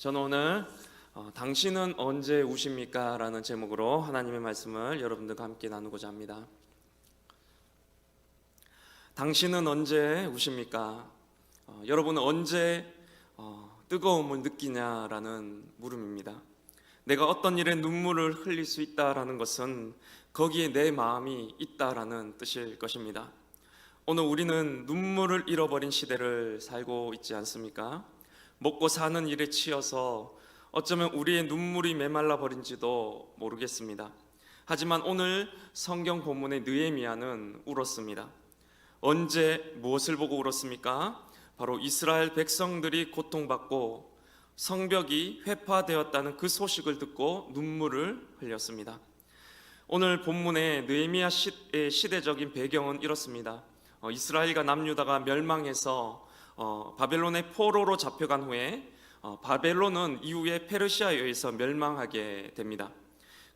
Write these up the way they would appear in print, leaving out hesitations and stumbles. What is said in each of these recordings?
저는 오늘 당신은 언제 우십니까? 라는 제목으로 하나님의 말씀을 여러분들과 함께 나누고자 합니다. 당신은 언제 우십니까? 여러분은 언제 뜨거움을 느끼냐라는 물음입니다. 내가 어떤 일에 눈물을 흘릴 수 있다라는 것은 거기에 내 마음이 있다라는 뜻일 것입니다. 오늘 우리는 눈물을 잃어버린 시대를 살고 있지 않습니까? 먹고 사는 일에 치여서 어쩌면 우리의 눈물이 메말라 버린지도 모르겠습니다. 하지만 오늘 성경 본문의 느헤미야는 울었습니다. 언제 무엇을 보고 울었습니까? 바로 이스라엘 백성들이 고통받고 성벽이 회파되었다는 그 소식을 듣고 눈물을 흘렸습니다. 오늘 본문의 느헤미야의 시대적인 배경은 이렇습니다. 이스라엘과 남유다가 멸망해서 바벨론의 포로로 잡혀간 후에 바벨론은 이후에 페르시아에 의해서 멸망하게 됩니다.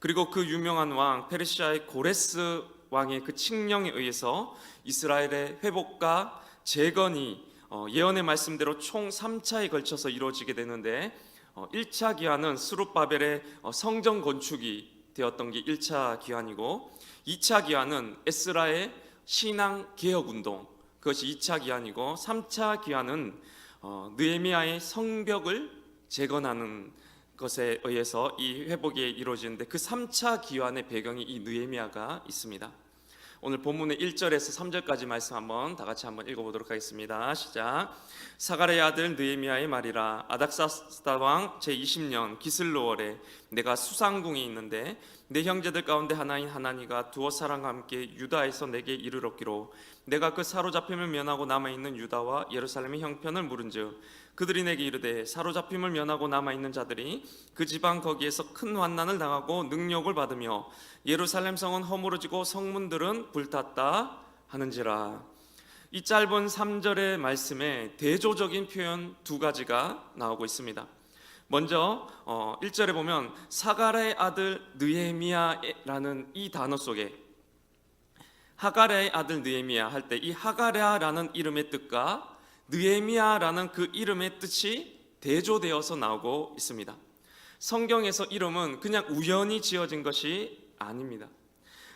그리고 그 유명한 왕 페르시아의 고레스 왕의 그 칙령에 의해서 이스라엘의 회복과 재건이 예언의 말씀대로 총 3차에 걸쳐서 이루어지게 되는데 1차 기한은 스룹바벨의 성전 건축이 되었던 게 1차 기한이고 2차 기한은 에스라의 신앙 개혁 운동, 그것이 2차 기한이고 3차 기한은 느헤미야의 성벽을 재건하는 것에 의해서 이 회복이 이루어지는데 그 3차 기한의 배경이 이 느헤미야가 있습니다. 오늘 본문의 1절에서 3절까지 말씀 한번 다 같이 한번 읽어보도록 하겠습니다. 시작. 사가랴의 아들 느헤미야의 말이라. 아닥사스다 왕 제20년 기슬로월에 내가 수상궁에 있는데 내 형제들 가운데 하나인 하나니가 두어 사람과 함께 유다에서 내게 이르렀기로 내가 그 사로잡힘을 면하고 남아있는 유다와 예루살렘의 형편을 물은즉 그들이 내게 이르되 사로잡힘을 면하고 남아있는 자들이 그 지방 거기에서 큰 환난을 당하고 능력을 받으며 예루살렘 성은 허물어지고 성문들은 불탔다 하는지라. 이 짧은 3절의 말씀에 대조적인 표현 두 가지가 나오고 있습니다. 먼저 1절에 보면 사가랴의 아들 느헤미야라는 이 단어 속에 하가랴의 아들 느헤미야 할 때 이 하가랴라는 이름의 뜻과 느헤미야라는 그 이름의 뜻이 대조되어서 나오고 있습니다. 성경에서 이름은 그냥 우연히 지어진 것이 아닙니다.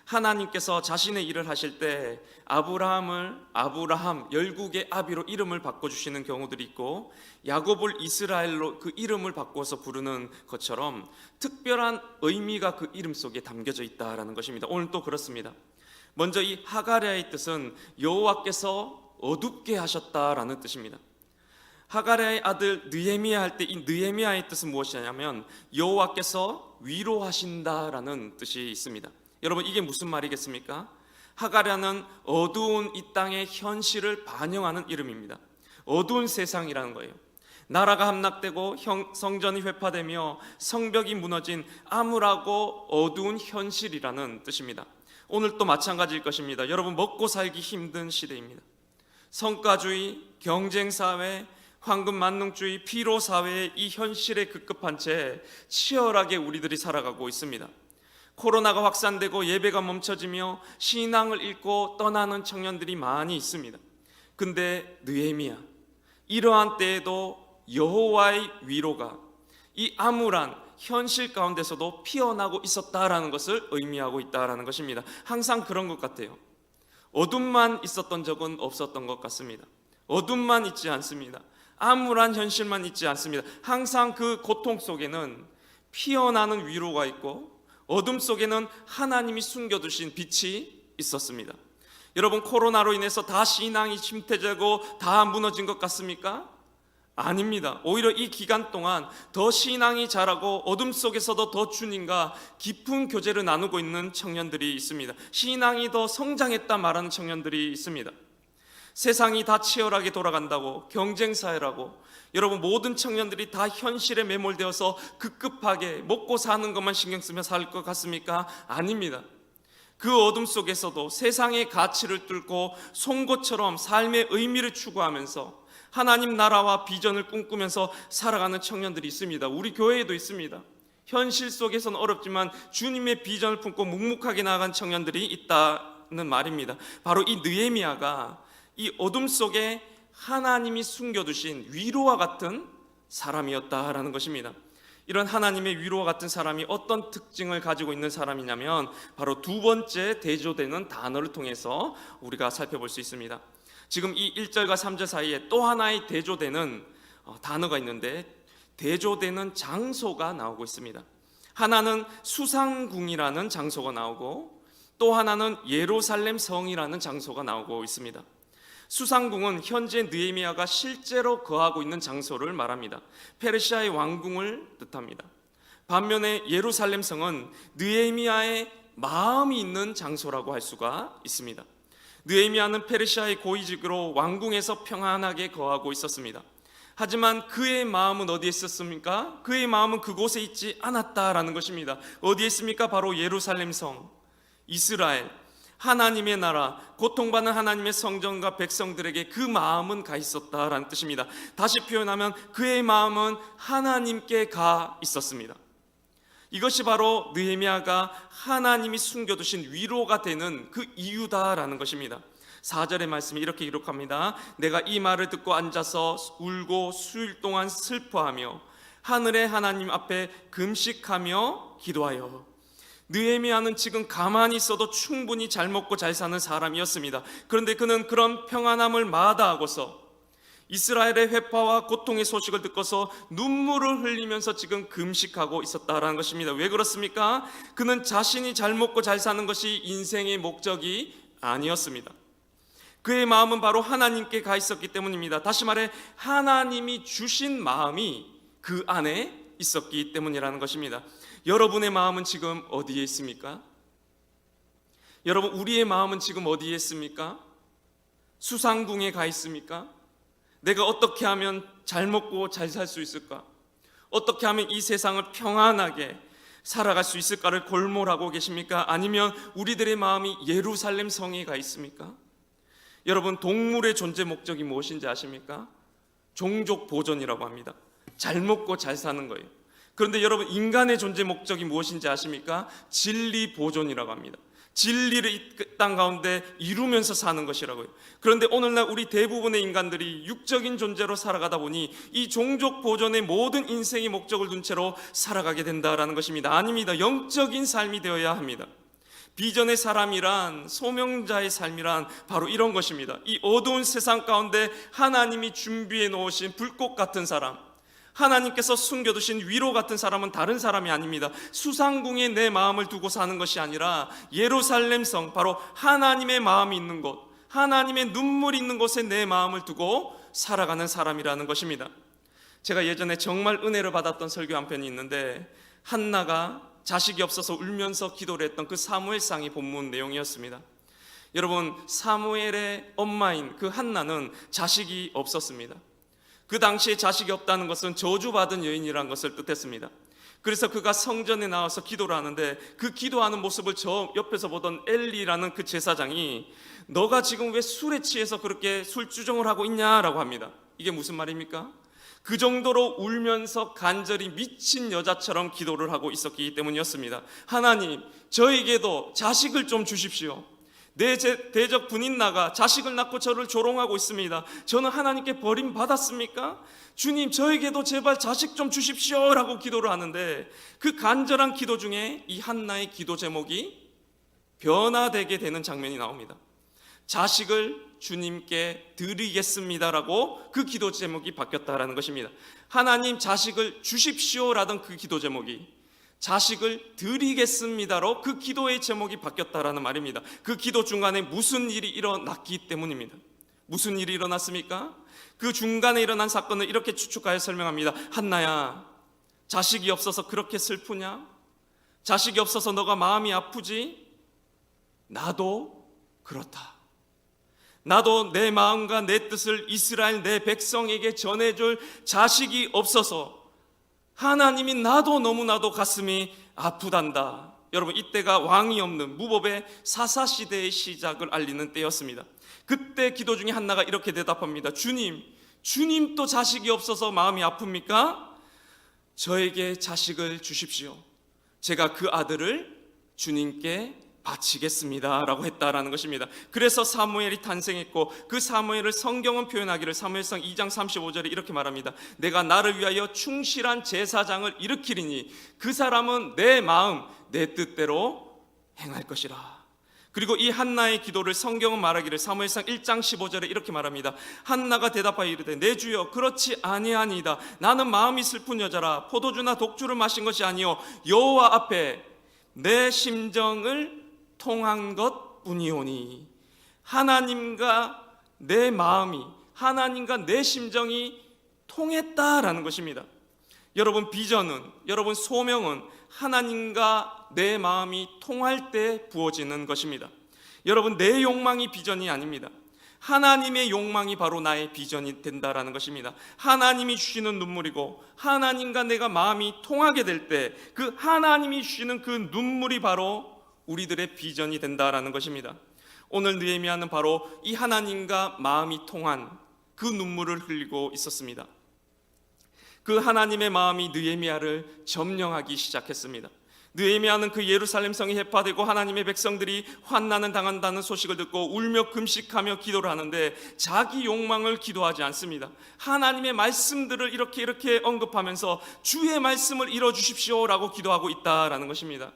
하나님께서 자신의 일을 하실 때 아브라함을 아브라함 열국의 아비로 이름을 바꿔주시는 경우들이 있고 야곱을 이스라엘로 그 이름을 바꿔서 부르는 것처럼 특별한 의미가 그 이름 속에 담겨져 있다는 것입니다. 오늘 또 그렇습니다. 먼저 이 하가랴의 뜻은 여호와께서 어둡게 하셨다라는 뜻입니다. 하가랴의 아들 느헤미야 할 때 이 느헤미야의 뜻은 무엇이냐면 여호와께서 위로하신다라는 뜻이 있습니다. 여러분 이게 무슨 말이겠습니까? 하가랴는 어두운 이 땅의 현실을 반영하는 이름입니다. 어두운 세상이라는 거예요. 나라가 함락되고 성전이 회파되며 성벽이 무너진 암울하고 어두운 현실이라는 뜻입니다. 오늘 또 마찬가지일 것입니다. 여러분 먹고 살기 힘든 시대입니다. 성과주의, 경쟁사회, 황금만능주의, 피로사회의 이 현실에 급급한 채 치열하게 우리들이 살아가고 있습니다. 코로나가 확산되고 예배가 멈춰지며 신앙을 잃고 떠나는 청년들이 많이 있습니다. 근데 느헤미야 이러한 때에도 여호와의 위로가 이 암울한 현실 가운데서도 피어나고 있었다라는 것을 의미하고 있다라는 것입니다. 항상 그런 것 같아요. 어둠만 있었던 적은 없었던 것 같습니다. 어둠만 있지 않습니다. 암울한 현실만 있지 않습니다. 항상 그 고통 속에는 피어나는 위로가 있고 어둠 속에는 하나님이 숨겨두신 빛이 있었습니다. 여러분 코로나로 인해서 다 신앙이 침체되고 다 무너진 것 같습니까? 아닙니다. 오히려 이 기간 동안 더 신앙이 자라고 어둠 속에서도 더 주님과 깊은 교제를 나누고 있는 청년들이 있습니다. 신앙이 더 성장했다 말하는 청년들이 있습니다. 세상이 다 치열하게 돌아간다고 경쟁사회라고 여러분 모든 청년들이 다 현실에 매몰되어서 급급하게 먹고 사는 것만 신경 쓰며 살 것 같습니까? 아닙니다. 그 어둠 속에서도 세상의 가치를 뚫고 송곳처럼 삶의 의미를 추구하면서 하나님 나라와 비전을 꿈꾸면서 살아가는 청년들이 있습니다. 우리 교회에도 있습니다. 현실 속에서는 어렵지만 주님의 비전을 품고 묵묵하게 나아간 청년들이 있다는 말입니다. 바로 이 느헤미야가 이 어둠 속에 하나님이 숨겨두신 위로와 같은 사람이었다라는 것입니다. 이런 하나님의 위로와 같은 사람이 어떤 특징을 가지고 있는 사람이냐면 바로 두 번째 대조되는 단어를 통해서 우리가 살펴볼 수 있습니다. 지금 이 1절과 3절 사이에 또 하나의 대조되는 단어가 있는데 대조되는 장소가 나오고 있습니다. 하나는 수상궁이라는 장소가 나오고 또 하나는 예루살렘 성이라는 장소가 나오고 있습니다. 수상궁은 현재 느헤미야가 실제로 거하고 있는 장소를 말합니다. 페르시아의 왕궁을 뜻합니다. 반면에 예루살렘 성은 느헤미야의 마음이 있는 장소라고 할 수가 있습니다. 느헤미야는 페르시아의 고위직으로 왕궁에서 평안하게 거하고 있었습니다. 하지만 그의 마음은 어디에 있었습니까? 그의 마음은 그곳에 있지 않았다라는 것입니다. 어디에 있습니까? 바로 예루살렘 성, 이스라엘, 하나님의 나라, 고통받는 하나님의 성전과 백성들에게 그 마음은 가 있었다라는 뜻입니다. 다시 표현하면 그의 마음은 하나님께 가 있었습니다. 이것이 바로 느헤미야가 하나님이 숨겨두신 위로가 되는 그 이유다라는 것입니다. 4절의 말씀이 이렇게 기록합니다. 내가 이 말을 듣고 앉아서 울고 수일 동안 슬퍼하며 하늘의 하나님 앞에 금식하며 기도하여. 느헤미야는 지금 가만히 있어도 충분히 잘 먹고 잘 사는 사람이었습니다. 그런데 그는 그런 평안함을 마다하고서 이스라엘의 회파와 고통의 소식을 듣고서 눈물을 흘리면서 지금 금식하고 있었다라는 것입니다. 왜 그렇습니까? 그는 자신이 잘 먹고 잘 사는 것이 인생의 목적이 아니었습니다. 그의 마음은 바로 하나님께 가 있었기 때문입니다. 다시 말해 하나님이 주신 마음이 그 안에 있었기 때문이라는 것입니다. 여러분의 마음은 지금 어디에 있습니까? 여러분, 우리의 마음은 지금 어디에 있습니까? 수상궁에 가 있습니까? 내가 어떻게 하면 잘 먹고 잘 살 수 있을까? 어떻게 하면 이 세상을 평안하게 살아갈 수 있을까를 골몰하고 계십니까? 아니면 우리들의 마음이 예루살렘 성에 가 있습니까? 여러분, 동물의 존재 목적이 무엇인지 아십니까? 종족 보존이라고 합니다. 잘 먹고 잘 사는 거예요. 그런데 여러분, 인간의 존재 목적이 무엇인지 아십니까? 진리 보존이라고 합니다. 진리를 이 땅 가운데 이루면서 사는 것이라고요. 그런데 오늘날 우리 대부분의 인간들이 육적인 존재로 살아가다 보니 이 종족 보존의 모든 인생의 목적을 둔 채로 살아가게 된다라는 것입니다. 아닙니다. 영적인 삶이 되어야 합니다. 비전의 사람이란, 소명자의 삶이란 바로 이런 것입니다. 이 어두운 세상 가운데 하나님이 준비해 놓으신 불꽃 같은 사람, 하나님께서 숨겨두신 위로 같은 사람은 다른 사람이 아닙니다. 수상궁에 내 마음을 두고 사는 것이 아니라 예루살렘 성, 바로 하나님의 마음이 있는 곳, 하나님의 눈물이 있는 곳에 내 마음을 두고 살아가는 사람이라는 것입니다. 제가 예전에 정말 은혜를 받았던 설교 한 편이 있는데, 한나가 자식이 없어서 울면서 기도를 했던 그 사무엘상의 본문 내용이었습니다. 여러분, 사무엘의 엄마인 그 한나는 자식이 없었습니다. 그 당시에 자식이 없다는 것은 저주받은 여인이라는 것을 뜻했습니다. 그래서 그가 성전에 나와서 기도를 하는데 그 기도하는 모습을 저 옆에서 보던 엘리라는 그 제사장이 너가 지금 왜 술에 취해서 그렇게 술주정을 하고 있냐라고 합니다. 이게 무슨 말입니까? 그 정도로 울면서 간절히 미친 여자처럼 기도를 하고 있었기 때문이었습니다. 하나님, 저에게도 자식을 좀 주십시오. 내 대적 분인나가 자식을 낳고 저를 조롱하고 있습니다. 저는 하나님께 버림받았습니까? 주님, 저에게도 제발 자식 좀 주십시오 라고 기도를 하는데, 그 간절한 기도 중에 이 한나의 기도 제목이 변화되게 되는 장면이 나옵니다. 자식을 주님께 드리겠습니다라고 그 기도 제목이 바뀌었다라는 것입니다. 하나님, 자식을 주십시오라던 그 기도 제목이 자식을 드리겠습니다로 그 기도의 제목이 바뀌었다라는 말입니다. 그 기도 중간에 무슨 일이 일어났기 때문입니다. 무슨 일이 일어났습니까? 그 중간에 일어난 사건을 이렇게 추측하여 설명합니다. 한나야, 자식이 없어서 그렇게 슬프냐? 자식이 없어서 너가 마음이 아프지? 나도 그렇다. 나도 내 마음과 내 뜻을 이스라엘 내 백성에게 전해줄 자식이 없어서 하나님이 나도 너무나도 가슴이 아프단다. 여러분, 이때가 왕이 없는 무법의 사사시대의 시작을 알리는 때였습니다. 그때 기도 중에 한나가 이렇게 대답합니다. 주님도 자식이 없어서 마음이 아픕니까? 저에게 자식을 주십시오. 제가 그 아들을 주님께 바치겠습니다 라고 했다라는 것입니다. 그래서 사무엘이 탄생했고, 그 사무엘을 성경은 표현하기를 사무엘상 2장 35절에 이렇게 말합니다. 내가 나를 위하여 충실한 제사장을 일으키리니 그 사람은 내 마음 내 뜻대로 행할 것이라. 그리고 이 한나의 기도를 성경은 말하기를 사무엘상 1장 15절에 이렇게 말합니다. 한나가 대답하여 이르되 내 주여 그렇지 아니하니이다. 나는 마음이 슬픈 여자라. 포도주나 독주를 마신 것이 아니요 여호와 앞에 내 심정을 통한 것 뿐이오니. 하나님과 내 마음이, 하나님과 내 심정이 통했다라는 것입니다. 여러분, 비전은, 여러분 소명은 하나님과 내 마음이 통할 때 부어지는 것입니다. 여러분, 내 욕망이 비전이 아닙니다. 하나님의 욕망이 바로 나의 비전이 된다라는 것입니다. 하나님이 주시는 눈물이고, 하나님과 내가 마음이 통하게 될 때 그 하나님이 주시는 그 눈물이 바로 우리들의 비전이 된다라는 것입니다. 오늘 느헤미야는 바로 이 하나님과 마음이 통한 그 눈물을 흘리고 있었습니다. 그 하나님의 마음이 느헤미야를 점령하기 시작했습니다. 느헤미야는 그 예루살렘 성이 해파되고 하나님의 백성들이 환난을 당한다는 소식을 듣고 울며 금식하며 기도를 하는데 자기 욕망을 기도하지 않습니다. 하나님의 말씀들을 이렇게 언급하면서 주의 말씀을 이뤄주십시오라고 기도하고 있다라는 것입니다.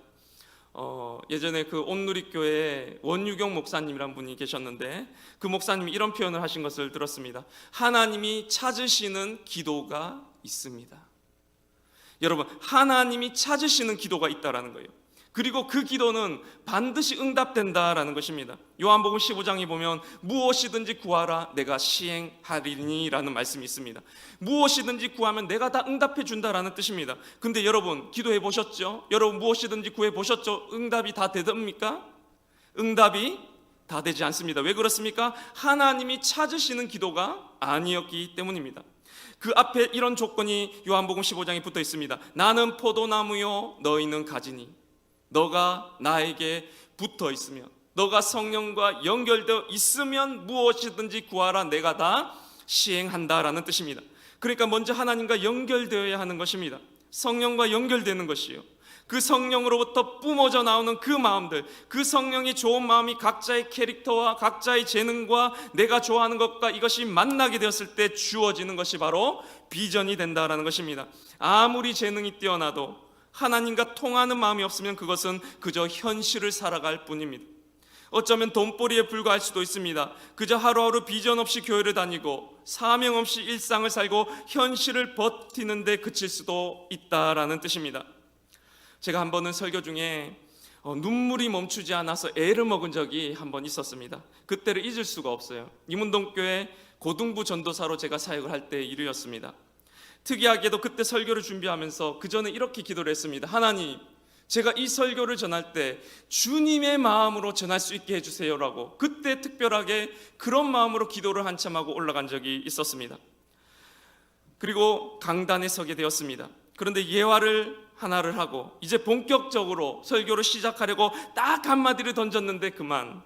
예전에 그 온누리교회에 원유경 목사님이란 분이 계셨는데, 그 목사님이 이런 표현을 하신 것을 들었습니다. 하나님이 찾으시는 기도가 있습니다. 여러분, 하나님이 찾으시는 기도가 있다라는 거예요. 그리고 그 기도는 반드시 응답된다라는 것입니다. 요한복음 15장에 보면 무엇이든지 구하라 내가 시행하리니 라는 말씀이 있습니다. 무엇이든지 구하면 내가 다 응답해 준다라는 뜻입니다. 근데 여러분, 기도해 보셨죠? 여러분, 무엇이든지 구해 보셨죠? 응답이 다 되답니까? 응답이 다 되지 않습니다. 왜 그렇습니까? 하나님이 찾으시는 기도가 아니었기 때문입니다. 그 앞에 이런 조건이 요한복음 15장에 붙어 있습니다. 나는 포도나무요 너희는 가지니. 너가 나에게 붙어 있으면, 너가 성령과 연결되어 있으면 무엇이든지 구하라 내가 다 시행한다라는 뜻입니다. 그러니까 먼저 하나님과 연결되어야 하는 것입니다. 성령과 연결되는 것이요, 그 성령으로부터 뿜어져 나오는 그 마음들, 그 성령의 좋은 마음이 각자의 캐릭터와 각자의 재능과 내가 좋아하는 것과 이것이 만나게 되었을 때 주어지는 것이 바로 비전이 된다라는 것입니다. 아무리 재능이 뛰어나도 하나님과 통하는 마음이 없으면 그것은 그저 현실을 살아갈 뿐입니다. 어쩌면 돈벌이에 불과할 수도 있습니다. 그저 하루하루 비전 없이 교회를 다니고 사명 없이 일상을 살고 현실을 버티는데 그칠 수도 있다라는 뜻입니다. 제가 한 번은 설교 중에 눈물이 멈추지 않아서 애를 먹은 적이 한 번 있었습니다. 그때를 잊을 수가 없어요. 이문동교회 고등부 전도사로 제가 사역을 할 때 일이었습니다. 특이하게도 그때 설교를 준비하면서 그 전에 이렇게 기도를 했습니다. 하나님, 제가 이 설교를 전할 때 주님의 마음으로 전할 수 있게 해주세요라고, 그때 특별하게 그런 마음으로 기도를 한참 하고 올라간 적이 있었습니다. 그리고 강단에 서게 되었습니다. 그런데 예화를 하나를 하고 이제 본격적으로 설교를 시작하려고 딱 한마디를 던졌는데 그만.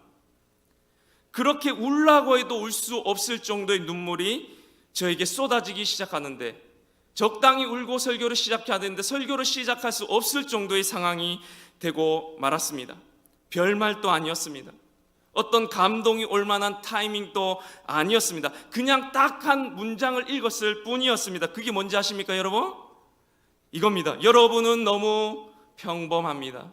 그렇게 울라고 해도 울 수 없을 정도의 눈물이 저에게 쏟아지기 시작하는데, 적당히 울고 설교를 시작해야 되는데 설교를 시작할 수 없을 정도의 상황이 되고 말았습니다. 별말도 아니었습니다. 어떤 감동이 올 만한 타이밍도 아니었습니다. 그냥 딱 한 문장을 읽었을 뿐이었습니다. 그게 뭔지 아십니까, 여러분? 이겁니다. 여러분은 너무 평범합니다.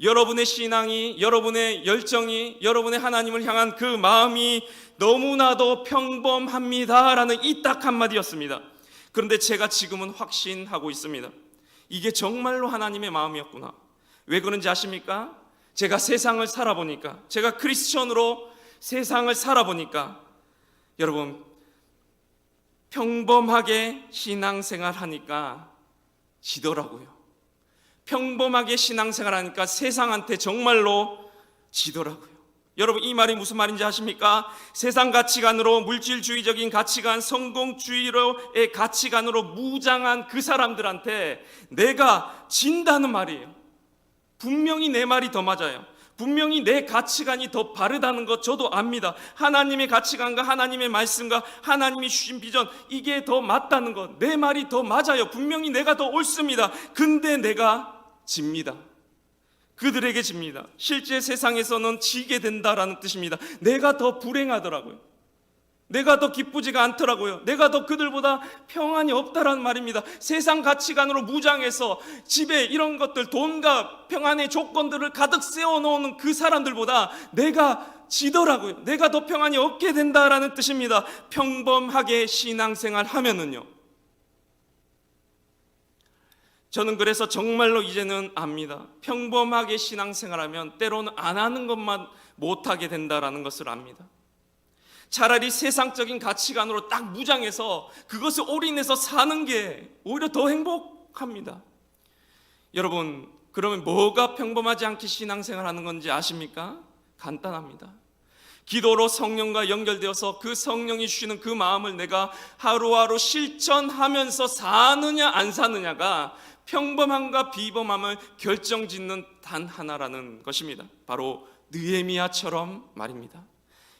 여러분의 신앙이, 여러분의 열정이, 여러분의 하나님을 향한 그 마음이 너무나도 평범합니다라는 이 딱 한마디였습니다. 그런데 제가 지금은 확신하고 있습니다. 이게 정말로 하나님의 마음이었구나. 왜 그런지 아십니까? 제가 세상을 살아보니까, 제가 크리스천으로 세상을 살아보니까, 여러분, 평범하게 신앙생활 하니까 지더라고요. 평범하게 신앙생활 하니까 세상한테 정말로 지더라고요. 여러분, 이 말이 무슨 말인지 아십니까? 세상 가치관으로, 물질주의적인 가치관, 성공주의로의 가치관으로 무장한 그 사람들한테 내가 진다는 말이에요. 분명히 내 말이 더 맞아요. 분명히 내 가치관이 더 바르다는 것 저도 압니다. 하나님의 가치관과 하나님의 말씀과 하나님이 주신 비전, 이게 더 맞다는 것, 내 말이 더 맞아요. 분명히 내가 더 옳습니다. 근데 내가 집니다. 그들에게 집니다. 실제 세상에서는 지게 된다라는 뜻입니다. 내가 더 불행하더라고요. 내가 더 기쁘지가 않더라고요. 내가 더 그들보다 평안이 없다라는 말입니다. 세상 가치관으로 무장해서 집에 이런 것들, 돈과 평안의 조건들을 가득 세워놓는 그 사람들보다 내가 지더라고요. 내가 더 평안이 없게 된다라는 뜻입니다. 평범하게 신앙생활 하면은요, 저는 그래서 정말로 이제는 압니다. 평범하게 신앙생활하면 때로는 안 하는 것만 못하게 된다라는 것을 압니다. 차라리 세상적인 가치관으로 딱 무장해서 그것을 올인해서 사는 게 오히려 더 행복합니다. 여러분, 그러면 뭐가 평범하지 않게 신앙생활하는 건지 아십니까? 간단합니다. 기도로 성령과 연결되어서 그 성령이 주시는 그 마음을 내가 하루하루 실천하면서 사느냐 안 사느냐가 평범함과 비범함을 결정짓는 단 하나라는 것입니다. 바로 느헤미야처럼 말입니다.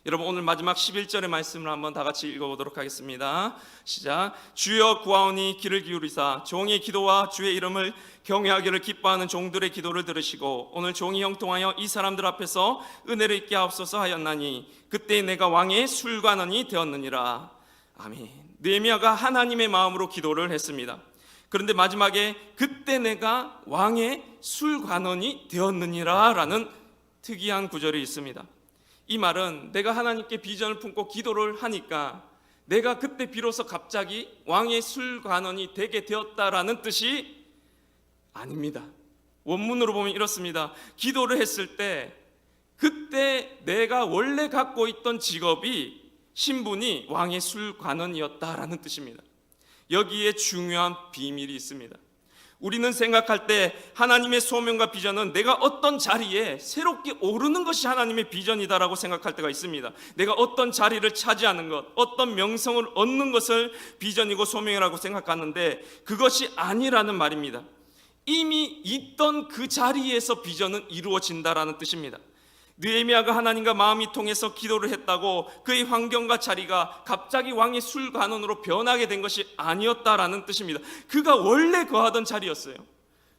여러분, 오늘 마지막 11절의 말씀을 한번 다 같이 읽어보도록 하겠습니다. 시작. 주여 구하오니 귀를 기울이사 종의 기도와 주의 이름을 경외하기를 기뻐하는 종들의 기도를 들으시고 오늘 종이 형통하여 이 사람들 앞에서 은혜를 입게 하옵소서 하였나니 그때 내가 왕의 술관원이 되었느니라. 아멘. 느헤미야가 하나님의 마음으로 기도를 했습니다. 그런데 마지막에 그때 내가 왕의 술관원이 되었느니라 라는 특이한 구절이 있습니다. 이 말은 내가 하나님께 비전을 품고 기도를 하니까 내가 그때 비로소 갑자기 왕의 술관원이 되게 되었다라는 뜻이 아닙니다. 원문으로 보면 이렇습니다. 기도를 했을 때 그때 내가 원래 갖고 있던 직업이 신분이 왕의 술관원이었다라는 뜻입니다. 여기에 중요한 비밀이 있습니다. 우리는 생각할 때 하나님의 소명과 비전은 내가 어떤 자리에 새롭게 오르는 것이 하나님의 비전이다라고 생각할 때가 있습니다. 내가 어떤 자리를 차지하는 것, 어떤 명성을 얻는 것을 비전이고 소명이라고 생각하는데 그것이 아니라는 말입니다. 이미 있던 그 자리에서 비전은 이루어진다라는 뜻입니다. 느헤미야가 하나님과 마음이 통해서 기도를 했다고 그의 환경과 자리가 갑자기 왕의 술관원으로 변하게 된 것이 아니었다라는 뜻입니다. 그가 원래 거하던 자리였어요.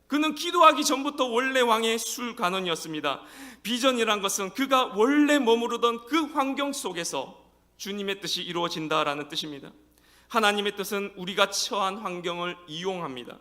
그는 기도하기 전부터 원래 왕의 술관원이었습니다. 비전이란 것은 그가 원래 머무르던 그 환경 속에서 주님의 뜻이 이루어진다라는 뜻입니다. 하나님의 뜻은 우리가 처한 환경을 이용합니다.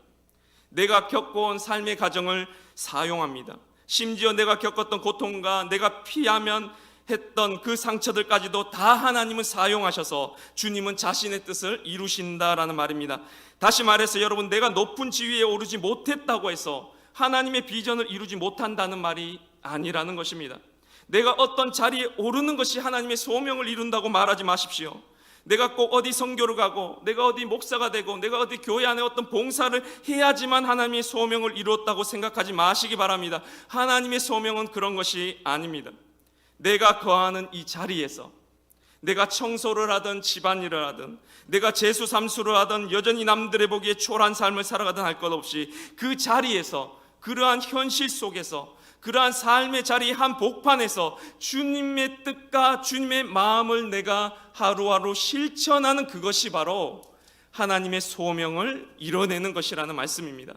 내가 겪어온 삶의 과정을 사용합니다. 심지어 내가 겪었던 고통과 내가 피하면 했던 그 상처들까지도 다 하나님은 사용하셔서 주님은 자신의 뜻을 이루신다라는 말입니다. 다시 말해서 여러분, 내가 높은 지위에 오르지 못했다고 해서 하나님의 비전을 이루지 못한다는 말이 아니라는 것입니다. 내가 어떤 자리에 오르는 것이 하나님의 소명을 이룬다고 말하지 마십시오. 내가 꼭 어디 선교를 가고 내가 어디 목사가 되고 내가 어디 교회 안에 어떤 봉사를 해야지만 하나님의 소명을 이루었다고 생각하지 마시기 바랍니다. 하나님의 소명은 그런 것이 아닙니다. 내가 거하는 이 자리에서 내가 청소를 하든 집안일을 하든 내가 재수 삼수를 하든 여전히 남들의 보기에 초라한 삶을 살아가든 할 것 없이 그 자리에서 그러한 현실 속에서 그러한 삶의 자리 한 복판에서 주님의 뜻과 주님의 마음을 내가 하루하루 실천하는 그것이 바로 하나님의 소명을 이뤄내는 것이라는 말씀입니다.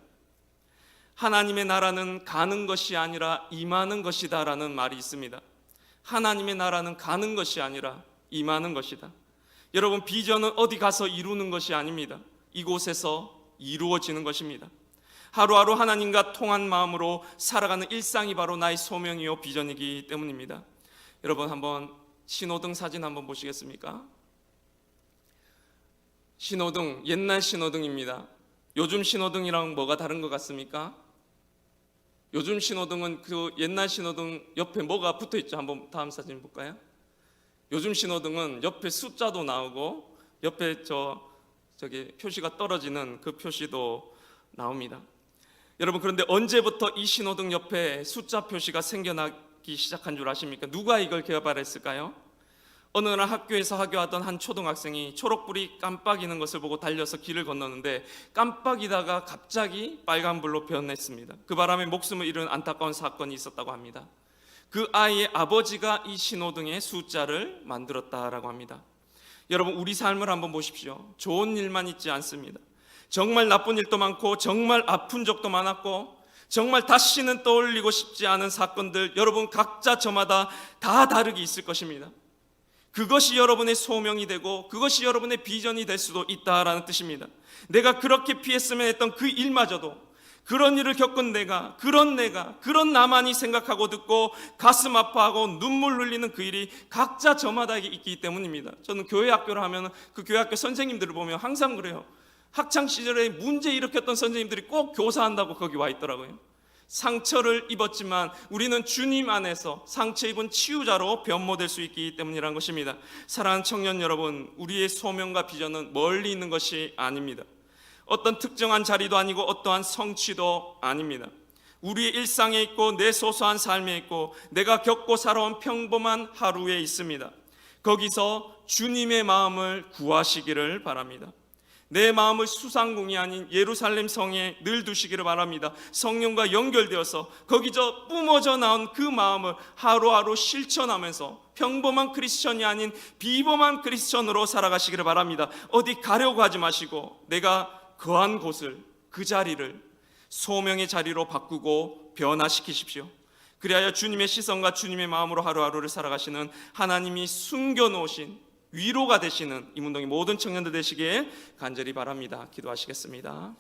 하나님의 나라는 가는 것이 아니라 임하는 것이다라는 말이 있습니다. 하나님의 나라는 가는 것이 아니라 임하는 것이다. 여러분, 비전은 어디 가서 이루는 것이 아닙니다. 이곳에서 이루어지는 것입니다. 하루하루 하나님과 통한 마음으로 살아가는 일상이 바로 나의 소명이요 비전이기 때문입니다. 여러분, 한번 신호등 사진 한번 보시겠습니까? 신호등, 옛날 신호등입니다. 요즘 신호등이랑 뭐가 다른 것 같습니까? 요즘 신호등은 그 옛날 신호등 옆에 뭐가 붙어 있죠? 한번 다음 사진 볼까요? 요즘 신호등은 옆에 숫자도 나오고 옆에 저기 표시가 떨어지는 그 표시도 나옵니다. 여러분, 그런데 언제부터 이 신호등 옆에 숫자 표시가 생겨나기 시작한 줄 아십니까? 누가 이걸 개발했을까요? 어느 날 학교에서 하교하던 한 초등학생이 초록불이 깜빡이는 것을 보고 달려서 길을 건너는데 깜빡이다가 갑자기 빨간불로 변했습니다. 그 바람에 목숨을 잃은 안타까운 사건이 있었다고 합니다. 그 아이의 아버지가 이 신호등의 숫자를 만들었다라고 합니다. 여러분, 우리 삶을 한번 보십시오. 좋은 일만 있지 않습니다. 정말 나쁜 일도 많고 정말 아픈 적도 많았고 정말 다시는 떠올리고 싶지 않은 사건들, 여러분 각자 저마다 다 다르게 있을 것입니다. 그것이 여러분의 소명이 되고 그것이 여러분의 비전이 될 수도 있다라는 뜻입니다. 내가 그렇게 피했으면 했던 그 일마저도, 그런 일을 겪은 내가, 그런 나만이 생각하고 듣고 가슴 아파하고 눈물 흘리는 그 일이 각자 저마다에게 있기 때문입니다. 저는 교회 학교를 하면 그 교회 학교 선생님들을 보면 항상 그래요. 학창시절에 문제 일으켰던 선생님들이 꼭 교사한다고 거기 와 있더라고요. 상처를 입었지만 우리는 주님 안에서 상처 입은 치유자로 변모될 수 있기 때문이라는 것입니다. 사랑하는 청년 여러분, 우리의 소명과 비전은 멀리 있는 것이 아닙니다. 어떤 특정한 자리도 아니고 어떠한 성취도 아닙니다. 우리의 일상에 있고 내 소소한 삶에 있고 내가 겪고 살아온 평범한 하루에 있습니다. 거기서 주님의 마음을 구하시기를 바랍니다. 내 마음을 수상궁이 아닌 예루살렘 성에 늘 두시기를 바랍니다. 성령과 연결되어서 거기서 뿜어져 나온 그 마음을 하루하루 실천하면서 평범한 크리스천이 아닌 비범한 크리스천으로 살아가시기를 바랍니다. 어디 가려고 하지 마시고 내가 거한 곳을, 그 자리를 소명의 자리로 바꾸고 변화시키십시오. 그리하여 주님의 시선과 주님의 마음으로 하루하루를 살아가시는, 하나님이 숨겨놓으신 위로가 되시는 이문동의 모든 청년들 되시기에 간절히 바랍니다. 기도하시겠습니다.